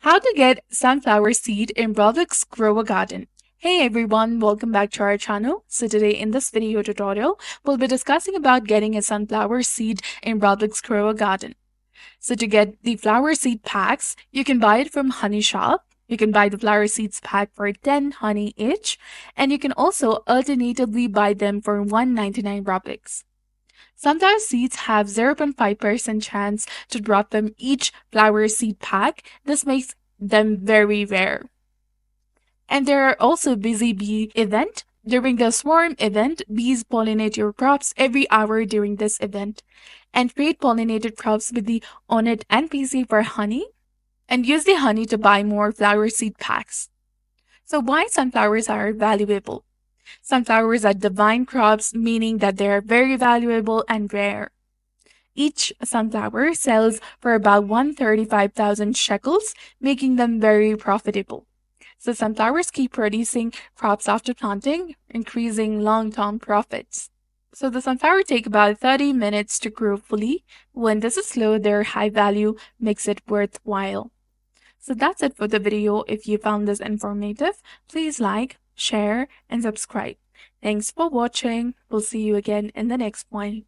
How to get sunflower seed in Roblox Grow a Garden. Hey everyone, welcome back to our channel. So today in this video tutorial, we'll be discussing about getting a sunflower seed in Roblox Grow a Garden. So to get the flower seed packs, you can buy it from Honey Shop. You can buy the flower seeds pack for 10 honey each, and you can also alternatively buy them for 199 Robux. Sunflower seeds have 0.5% chance to drop from each flower seed pack. This makes them very rare. And there are also busy bee event. During the swarm event, bees pollinate your crops every hour during this event. And trade pollinated crops with the Onit NPC for honey. And use the honey to buy more flower seed packs. So why sunflowers are valuable? Sunflowers are divine crops, meaning that they are very valuable and rare. Each sunflower sells for about 135,000 shekels, making them very profitable. So sunflowers keep producing crops after planting, increasing long-term profits. So the sunflower take about 30 minutes to grow fully. When this is slow, their high value makes it worthwhile. So that's it for the video. If you found this informative, please like, share, and subscribe. Thanks for watching. We'll see you again in the next one.